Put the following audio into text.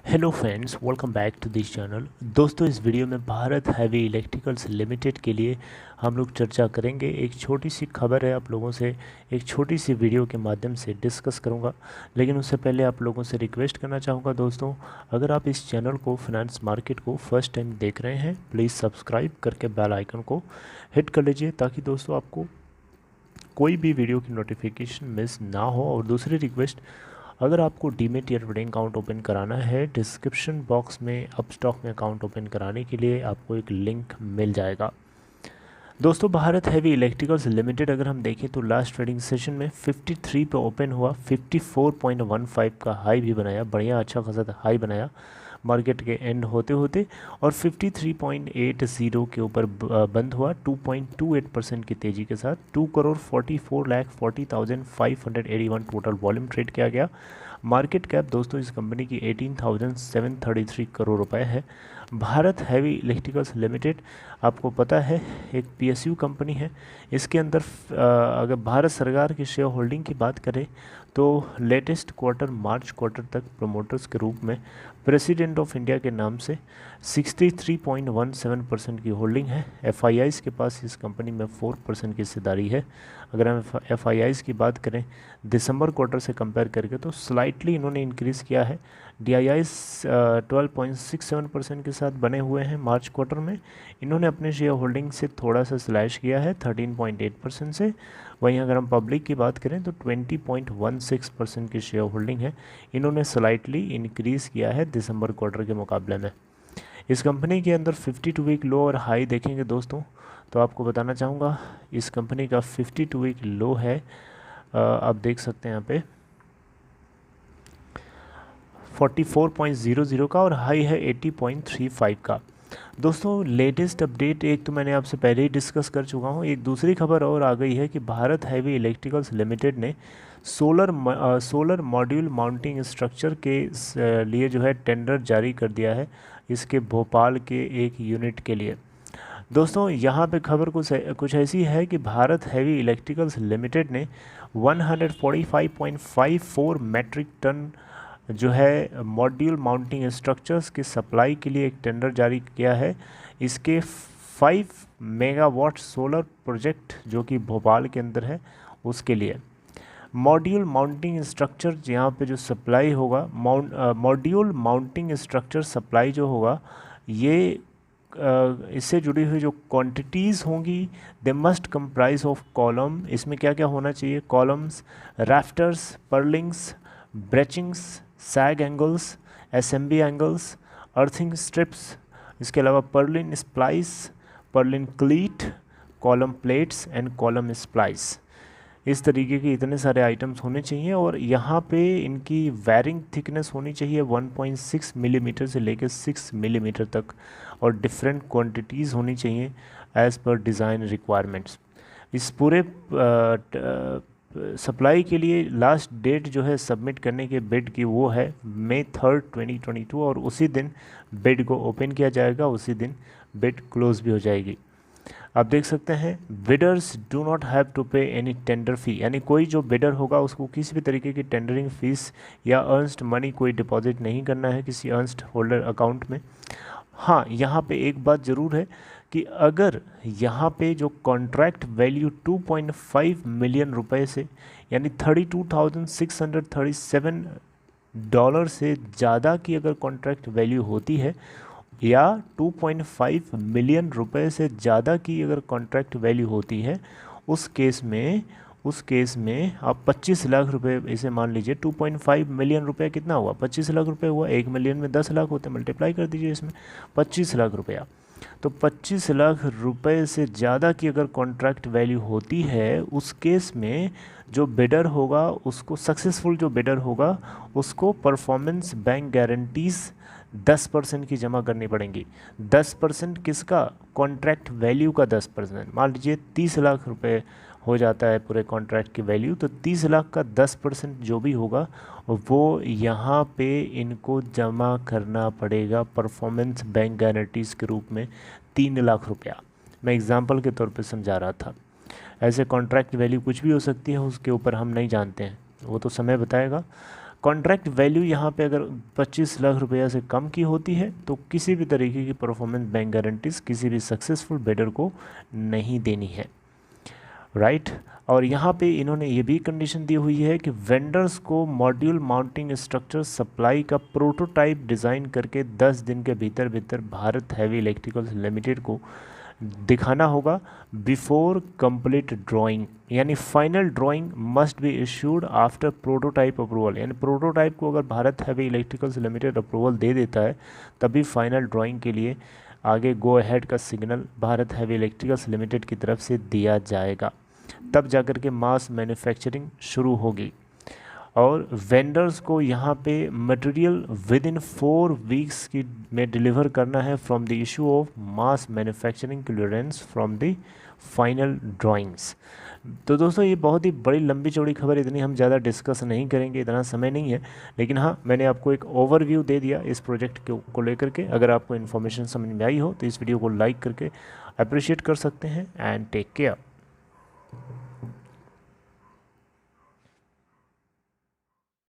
Hello friends, welcome back to this channel. दोस्तों, इस video में भारत हैवी इलेक्ट्रिकल्स लिमिटेड के लिए हम लोग चर्चा करेंगे। एक छोटी सी खबर है, आप लोगों से एक छोटी सी वीडियो के माध्यम से डिस्कस करूंगा। लेकिन उससे पहले आप लोगों से रिक्वेस्ट करना चाहूँगा दोस्तों, अगर आप इस चैनल को फाइनेंस मार्केट को फर्स्ट टाइम देख रहे हैं, प्लीज़ सब्सक्राइब करके बेल आइकन को हिट कर लीजिए, ताकि दोस्तों आपको कोई भी वीडियो की नोटिफिकेशन मिस ना हो। और दूसरी रिक्वेस्ट, अगर आपको डीमेट या ट्रेडिंग अकाउंट ओपन कराना है, डिस्क्रिप्शन बॉक्स में अपस्टॉक में अकाउंट ओपन कराने के लिए आपको एक लिंक मिल जाएगा। दोस्तों, भारत हैवी इलेक्ट्रिकल्स लिमिटेड अगर हम देखें तो लास्ट ट्रेडिंग सेशन में 53 पे ओपन हुआ, 54.15 का हाई भी बनाया, बढ़िया अच्छा खासा हाई बनाया मार्केट के एंड होते होते, और 53.80 के ऊपर बंद हुआ 2.28% की तेज़ी के साथ। 2,44,40,581 टोटल वॉल्यूम ट्रेड किया गया। मार्केट कैप दोस्तों इस कंपनी की 18,733 करोड़ रुपए है। भारत हैवी इलेक्ट्रिकल्स लिमिटेड आपको पता है एक पीएसयू कंपनी है। इसके अंदर अगर भारत सरकार की शेयर होल्डिंग की बात करें तो लेटेस्ट क्वार्टर मार्च क्वार्टर तक प्रमोटर्स के रूप में प्रेसिडेंट ऑफ इंडिया के नाम से 63.17% की होल्डिंग है। एफआईआईज़ के पास इस कंपनी में 4% की हिस्सेदारी है। अगर हम एफआईआईज़ की बात करें दिसंबर क्वार्टर से कंपेयर करके तो स्लाइटली इन्होंने इंक्रीज़ किया है। डीआईआईज़ 12.67% के साथ बने हुए हैं मार्च क्वार्टर में। इन्होंने अपने शेयर होल्डिंग से थोड़ा सा स्लैश किया है 13.8% से। वहीं अगर हम पब्लिक की बात करें तो 20.16% की शेयर होल्डिंग है, इन्होंने स्लाइटली इंक्रीज़ किया है दिसंबर क्वार्टर के मुकाबले में। इस कंपनी के अंदर 52 वीक लो और हाई देखेंगे दोस्तों, तो आपको बताना चाहूँगा इस कंपनी का 52 वीक लो है, आप देख सकते हैं यहाँ पे 44.00 का, और हाई है 80.35 का। दोस्तों, लेटेस्ट अपडेट एक तो मैंने आपसे पहले ही डिस्कस कर चुका हूँ, एक दूसरी खबर और आ गई है कि भारत हैवी इलेक्ट्रिकल्स लिमिटेड ने सोलर मॉड्यूल माउंटिंग स्ट्रक्चर के लिए जो है टेंडर जारी कर दिया है, इसके भोपाल के एक यूनिट के लिए। दोस्तों, यहाँ पे खबर कुछ ऐसी है कि भारत हैवी इलेक्ट्रिकल्स लिमिटेड ने 145.54 मैट्रिक टन जो है मॉड्यूल माउंटिंग स्ट्रक्चर्स के सप्लाई के लिए एक टेंडर जारी किया है। इसके 5 मेगावाट सोलर प्रोजेक्ट जो कि भोपाल के अंदर है उसके लिए मॉड्यूल माउंटिंग स्ट्रक्चर यहाँ पे जो सप्लाई होगा, मॉड्यूल माउंटिंग स्ट्रक्चर सप्लाई जो होगा, ये इससे जुड़ी हुई जो क्वांटिटीज़ होंगी they must comprise of column. इसमें क्या क्या होना चाहिए? Columns, rafters, purlins, bracings, sag angles, SMB angles, earthing strips, इसके अलावा purlin splice, purlin cleat, column plates and column splice. इस तरीके के इतने सारे आइटम्स होने चाहिए, और यहाँ पे इनकी वायरिंग थिकनेस होनी चाहिए 1.6 मिलीमीटर से लेकर 6 मिलीमीटर तक, और डिफरेंट क्वांटिटीज़ होनी चाहिए एज़ पर डिज़ाइन रिक्वायरमेंट्स। इस पूरे सप्लाई के लिए लास्ट डेट जो है सबमिट करने के बिड की वो है May 3, 2022, और उसी दिन बिड को ओपन किया जाएगा, उसी दिन बिड क्लोज भी हो जाएगी। आप देख सकते हैं bidders do not have to pay any tender fee, यानी कोई जो बिडर होगा उसको किसी भी तरीके की टेंडरिंग फीस या अर्न्स्ड मनी कोई डिपॉजिट नहीं करना है किसी अर्न्स्ड होल्डर अकाउंट में। हाँ, यहाँ पे एक बात ज़रूर है कि अगर यहाँ पे जो कॉन्ट्रैक्ट वैल्यू 2.5 मिलियन रुपए से यानी $32,637 से ज़्यादा की अगर कॉन्ट्रैक्ट वैल्यू होती है, या 2.5 मिलियन रुपए से ज़्यादा की अगर कॉन्ट्रैक्ट वैल्यू होती है, उस केस में आप 25 लाख रुपए, इसे मान लीजिए 2.5 मिलियन रुपया कितना हुआ, 25 लाख रुपए हुआ। 1 मिलियन में 10 लाख होते, मल्टीप्लाई कर दीजिए इसमें 25 लाख रुपया। तो 25 लाख रुपए से ज़्यादा की अगर कॉन्ट्रैक्ट वैल्यू होती है, उस केस में जो बिडर होगा उसको, सक्सेसफुल जो बिडर होगा उसको परफॉर्मेंस बैंक गारंटीज़ 10% की जमा करनी पड़ेंगी। 10% किसका? कॉन्ट्रैक्ट वैल्यू का 10%। मान लीजिए 30 लाख रुपए हो जाता है पूरे कॉन्ट्रैक्ट की वैल्यू, तो 30 लाख का 10% जो भी होगा वो यहाँ पे इनको जमा करना पड़ेगा परफॉर्मेंस बैंक गारंटीज़ के रूप में 3 लाख रुपया। मैं एग्जांपल के तौर पे समझा रहा था। ऐसे कॉन्ट्रैक्ट वैल्यू कुछ भी हो सकती है, उसके ऊपर हम नहीं जानते हैं, वो तो समय बताएगा। कॉन्ट्रैक्ट वैल्यू यहाँ पे अगर 25 लाख रुपया से कम की होती है तो किसी भी तरीके की परफॉर्मेंस बैंक गारंटीज किसी भी सक्सेसफुल बिडर को नहीं देनी है, राइट। और यहाँ पे इन्होंने ये भी कंडीशन दी हुई है कि वेंडर्स को मॉड्यूल माउंटिंग स्ट्रक्चर सप्लाई का प्रोटोटाइप डिज़ाइन करके 10 दिन के भीतर भीतर भारत हैवी इलेक्ट्रिकल्स लिमिटेड को दिखाना होगा बिफोर कंप्लीट ड्राइंग, यानी final drawing must be issued after prototype approval. यानी प्रोटोटाइप को अगर Bharat heavy electricals limited approval दे देता है तभी फाइनल ड्राइंग के लिए आगे गो अहेड का signal Bharat heavy electricals limited की तरफ से दिया जाएगा, तब जाकर के मास मैन्युफैक्चरिंग शुरू होगी। और वेंडर्स को यहाँ पे मटेरियल विद इन 4 वीक्स की में डिलीवर करना है from the issue of mass manufacturing clearance from the final drawings. तो दोस्तों ये बहुत ही बड़ी लंबी चौड़ी खबर, इतनी हम ज़्यादा डिस्कस नहीं करेंगे, इतना समय नहीं है, लेकिन हाँ मैंने आपको एक ओवरव्यू दे दिया इस प्रोजेक्ट को लेकर के। अगर आपको इन्फॉर्मेशन समझ में आई हो तो इस वीडियो को लाइक करके अप्रिशिएट कर सकते हैं एंड टेक केयर।